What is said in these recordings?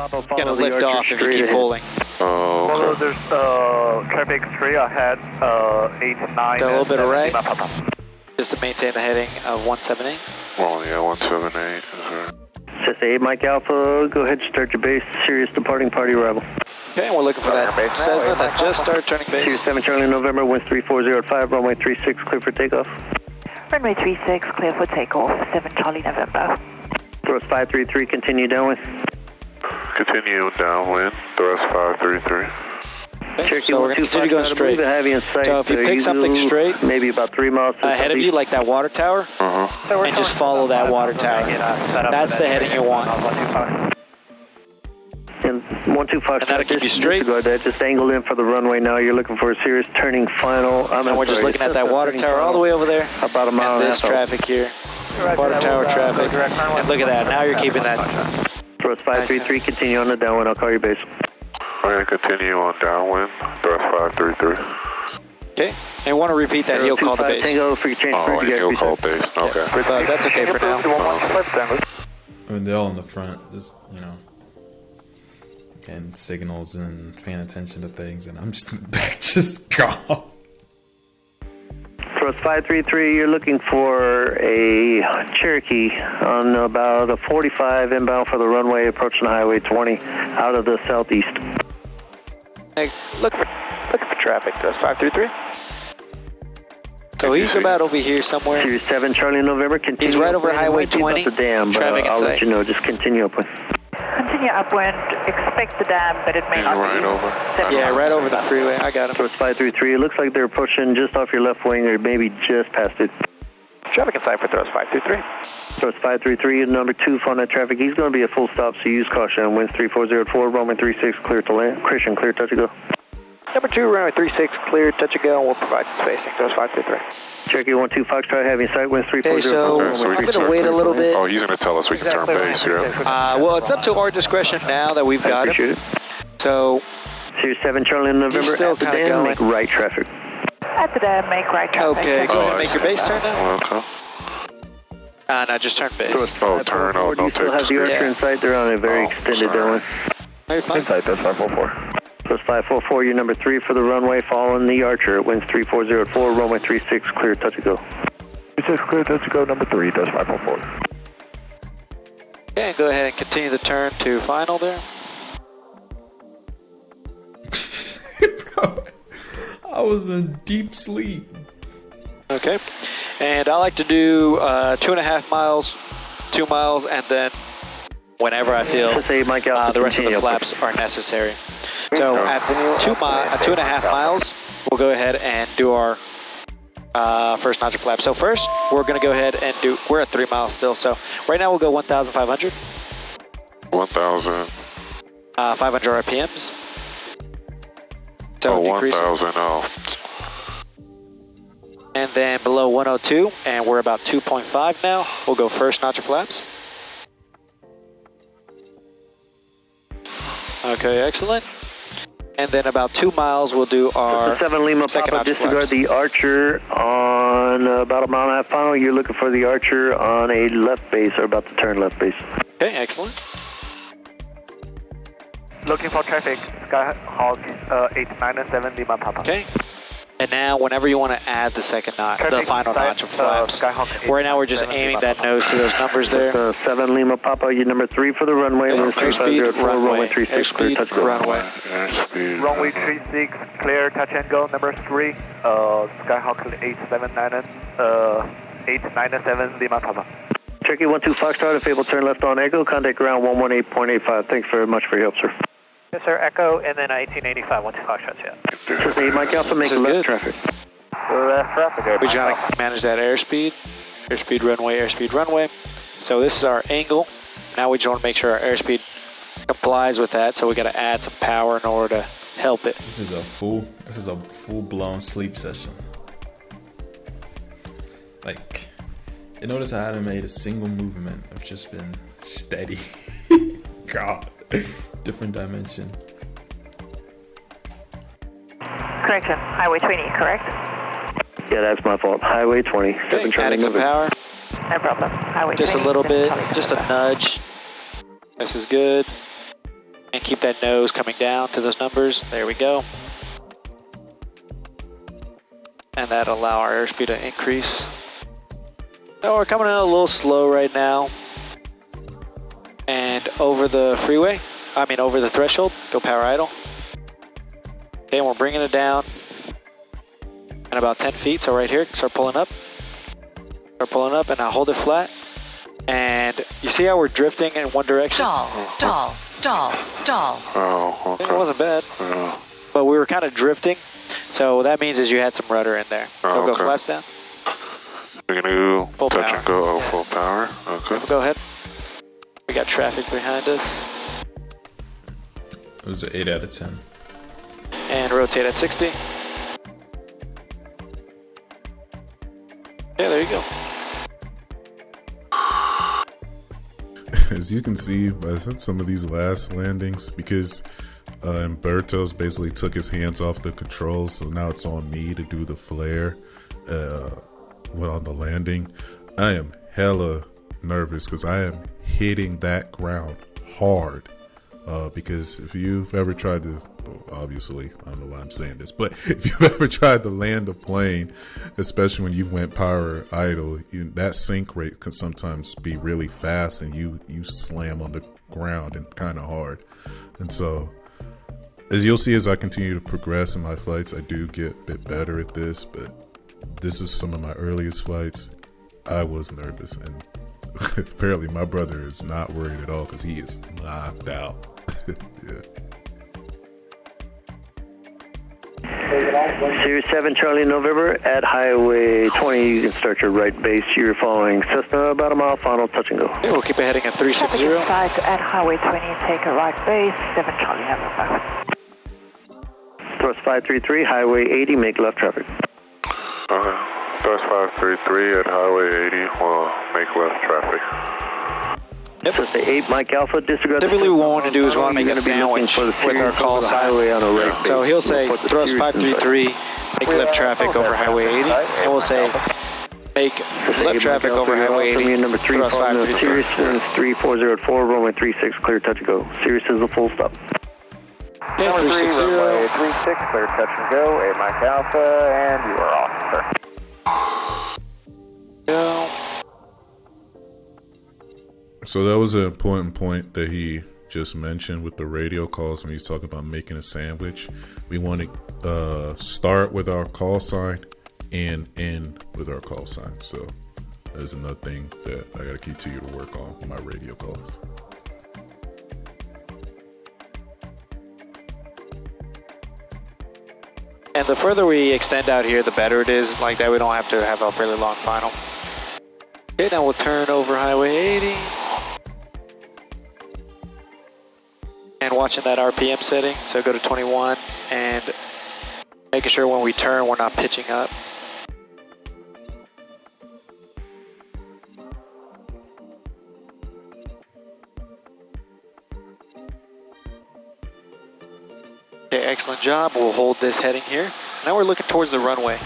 gonna lift off if you keep pulling. Oh, okay. Well, there's traffic straight ahead, 8, 9. Got a little bit of right, just to maintain the heading of 178. Oh, yeah, 178 is right. Just 8 Mike Alpha, go ahead and start your base. Sirius departing, party arrival. Okay, and we're looking for that Cessna that just started turning base. Sirius 7 Charlie November, winds 3405, runway 36, clear for takeoff. Runway 36, clear for takeoff, 7 Charlie November. Thrust 533, continue downwind. Continue downwind, thrust 533. Okay, so we're going to continue going straight. So if you pick something straight, maybe about 3 miles ahead of you, like that water tower, and just follow that water tower. That's the heading you want. And 125, and that'll keep you straight. Just angle in for the runway now. You're looking for a serious turning final. And we're just looking at that water tower all the way over there. About a mile and and this traffic here. Water tower traffic. And look at that. Now you're keeping that. Thrust 533, continue on the downwind. I'll call your base. I'm going to continue on downwind, thrust 533. Okay, and you want to repeat that, he'll call the base. Tango for your change. Oh, he'll call base, okay. But that's okay for now. I mean, they're all in the front, just, you know, getting signals and paying attention to things, and I'm just in the back, just gone. Thrust 533, you're looking for a Cherokee on about a 45 inbound for the runway approaching Highway 20 out of the southeast. Hey, look for traffic, thrust 533. So he's about over here somewhere. Sirius 7 Charlie November, continue. He's right over Highway 20. The dam, but I'll let you know, just continue upwind. Continue upwind, expect the dam, but it may not right be. over. Yeah, right over the freeway, I got him. Thrust 533, it looks like they're approaching just off your left wing or maybe just past it. Traffic inside for thrust 523. Thrust 533, number 2 on that traffic. He's going to be a full stop, so use caution. Winds 3404, runway 36, clear to land. Christian, clear, touch and go. Number 2, runway 36, clear, touch and go, and we'll provide spacing. Thrust 523. Cherokee 12 Foxtrot, having sight, winds 3404. Okay, so I'm going to wait a little bit. Oh, he's going to tell us we can turn base, yeah. Well, it's up to our discretion now that we've got it. So, Sirius 7 Charlie in November, still at the kinda dam, going. make right traffic. At the dam, make right traffic. okay, go ahead and I make your see. base turn now. Okay. No, just turn base. Oh, turn, oh, You don't still take have the the Archer Yeah. in sight, they're on a very Oh, extended sorry. downwind. No, you're fine. Inside, that's 544. Plus 544, you're number 3 for the runway, following the Archer. Winds 3404, runway 36, clear, touch and go. 36, clear, touch and go, number 3, that's 544. Okay, go ahead and continue the turn to final there. Bro, I was in deep sleep. Okay, and I like to do 2.5 miles, 2 miles, and then whenever I feel Just say Mike Alpha, the rest of the continue flaps are necessary. So at 2.5 miles, we'll go ahead and do our first notch of flap. So first, we're going to go ahead and do, we're at 3 miles still, so right now we'll go 1,500. 1,000. 500 RPMs. So Oh, decrease it. 1,000, oh. And then below 102, and we're about 2.5 now. We'll go first notch of flaps. Okay, excellent. And then about 2 miles, we'll do our 7 Lima second Papa, notch of disregard flaps. the Archer on about a mile and a half final. You're looking for the Archer on a left base, or about to turn left base. Okay, excellent. Looking for traffic, Skyhawk 897 Lima Papa. Okay. And now, whenever you want to add the second notch, the Traffic final inside, notch of flaps, right now we're just 897 aiming Lima that Papa. nose to those numbers there. 7 Lima Papa, you're number 3 for the runway. Okay, Winds airspeed, 3504, runway 36, clear, airspeed, touch go. runway. Airspeed. Runway 36, clear, touch and go, number 3, Skyhawk 897 Lima Papa. Cherokee 12 Foxtrot, if able, turn left on Echo. Contact ground 118.85. Thanks very much for your help, sir. Yes, sir, Echo, and then 1885, 12 Foxtrot, yeah. Just 8 Mike Alpha, make This is left good. traffic. Left traffic, We try to manage that airspeed. Airspeed, runway. So this is our angle. Now we just want to make sure our airspeed complies with that, so we got to add some power in order to help it. This is a full-blown sleep session. Like, you notice I haven't made a single movement. I've just been steady. God, different dimension. Correction, Highway 20, correct? Yeah, that's my fault. Highway 20. Okay, adding some power. No problem. Highway Just a 20, little 7 bit, Charlie just a November. nudge. This is good. And keep that nose coming down to those numbers. There we go. And that'll allow our airspeed to increase. So we're coming in a little slow right now. And over the freeway, over the threshold, go power idle. Okay, and we're bringing it down. And about 10 feet, so right here, start pulling up. Start pulling up, and now hold it flat. And you see how we're drifting in one direction? Stall. Oh, okay. It wasn't bad. Yeah. But we were kind of drifting. So what that means is you had some rudder in there. So Oh, go okay. flats down. We're gonna go Full touch power. and go. Oh, Yeah. full power. Okay. Go ahead. We got traffic behind us. It was an 8 out of 10. And rotate at 60. Yeah, there you go. As you can see by some of these last landings, because Umberto's basically took his hands off the controls, so now it's on me to do the flare when on the landing. I am hella nervous because I am hitting that ground hard. Because if you've ever tried to, obviously, I don't know why I'm saying this, but if you've ever tried to land a plane, especially when you went power idle, that sink rate can sometimes be really fast and you slam on the ground and kind of hard. And so, as you'll see as I continue to progress in my flights, I do get a bit better at this, but this is some of my earliest flights. I was nervous, and apparently my brother is not worried at all because he is knocked out. Yeah. Series 7 Charlie November at Highway 20. You can start your right base. You're following Cessna about a mile, final touch and go. Okay, we'll keep it heading at Traffic 360. inside at Highway 20, take a right base, 7 Charlie November. Thrust 533, Highway 80, make left traffic. Okay. Thrust 533 at Highway 80 will make left traffic. Yep. Thrust 8, Mike Alpha, disregard. Typically what we want to do is we want to make You're a gonna be looking sandwich for the with our Series call over the sign. highway on the right base. So he'll say We'll put the thrust Series 533, make left traffic over Highway 80. And we'll say make left traffic over Highway 80, Number 3, thrust 533. Sirius is 3404, runway 36, clear touch and go. Sirius is a full stop. Okay, 360. runway 36, clear touch and go, 8 Mike Alpha, and you are off, sir. Go. So that was an important point that he just mentioned with the radio calls when he's talking about making a sandwich. We want to start with our call sign and end with our call sign. So that's another thing that I got to continue to work on with my radio calls. And the further we extend out here, the better it is. Like that, we don't have to have a really long final. Okay, now we'll turn over Highway 80. And watching that RPM setting, so go to 21 and making sure when we turn, we're not pitching up. Okay, excellent job. We'll hold this heading here. Now we're looking towards the runway.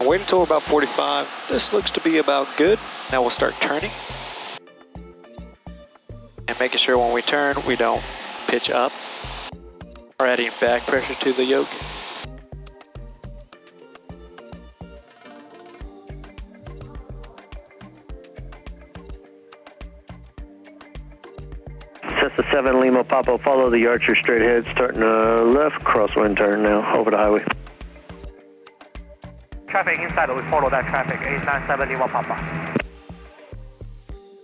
Wait until we're about 45. This looks to be about good. Now we'll start turning. And making sure when we turn, we don't pitch up or adding back pressure to the yoke. Cessna 7 Lima Papa, follow the Archer straight ahead, starting left, crosswind turn now, over the highway. Traffic inside, we follow that traffic, 897 Lima Papa.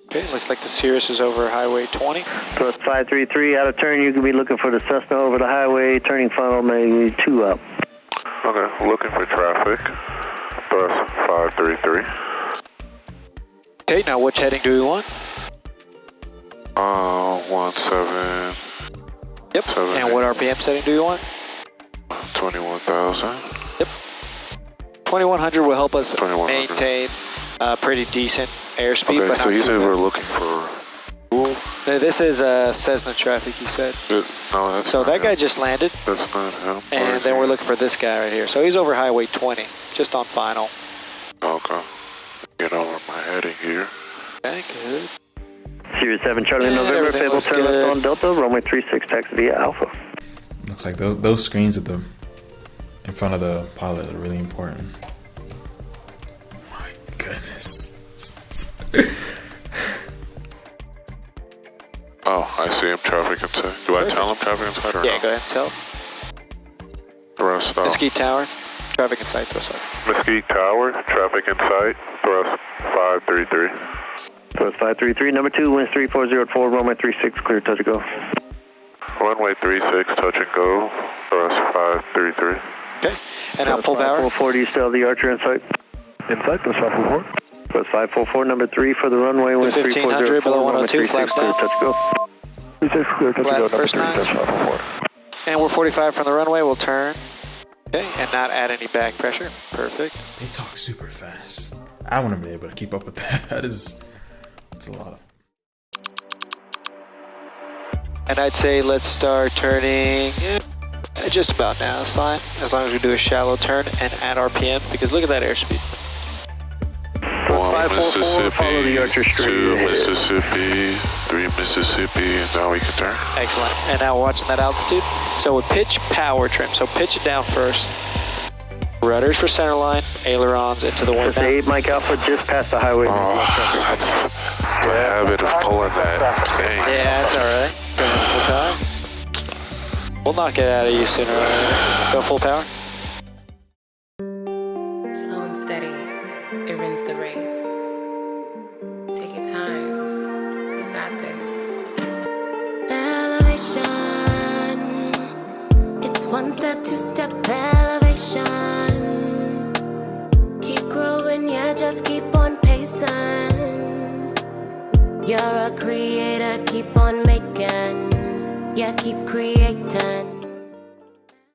Okay, looks like the Cirrus is over Highway 20. Thrust 533, out of turn, you can be looking for the Cessna over the highway, turning final, maybe 2 up. Okay, looking for traffic. Thrust 533. Okay, now which heading do we want? 17. Yep. 70. And what RPM setting do we want? 21,000. Yep. 2100 will help us 2100. maintain pretty decent airspeed. Okay, but so not he too said bad. we're looking for. No, this is Cessna traffic, he said. No, that's So not that him. guy just landed, That's not him. Where and is then he? we're looking for this guy right here. So he's over Highway 20, just on final. Okay. Get over my heading here. Okay, good. Sirius 7 Charlie November, everything Fable looks turn left good. on Delta, runway 36, taxi via Alpha. Looks like those screens at the in front of the pilot are really important. My goodness. Oh, I see him traffic inside. Do I tell him traffic inside or Yeah, no? go ahead and tell. Thrust out. Mesquite Tower, traffic in sight, thrust off. Mesquite Tower, traffic in sight, thrust 533. Thrust 533, number 2, winds 3404 at 4, runway 36, clear, touch and go. Runway 36, touch and go, thrust 533. Okay, and now pull power. 544, do you still have the Archer in sight? In sight, thrust 544. Thrust 544, number 3 for the runway, winds 1500, 3404, below runway 102, 36, flaps clear, down. touch and go. 36 clear, touch and Flat go, number first 3, nine. thrust 544. And we're 45 from the runway, we'll turn. Okay, and not add any back pressure. Perfect. They talk super fast. I want to be able to keep up with that. That's a lot. And I'd say let's start turning just about now. It's fine, as long as we do a shallow turn and add RPM, because look at that airspeed. 1 Mississippi, follow the Archer straight 2 ahead. Mississippi, 3 Mississippi, and now we can turn. Excellent. And now we're watching that altitude. So with pitch, power trim. So pitch it down first. Rudders for center line, ailerons into the wind. Just 8 Mike Alpha, just past the highway. That's the habit of pulling that. Dang. Yeah, that's alright. Go ahead, full power. We'll knock it out of you sooner or later. Go full power. Slow and steady, it wins the race. Take your time, you got this. Elevation, it's one step, two step elevation. Keep growing, yeah, just keep on pacing. You're a creator, keep on making, yeah, keep creating.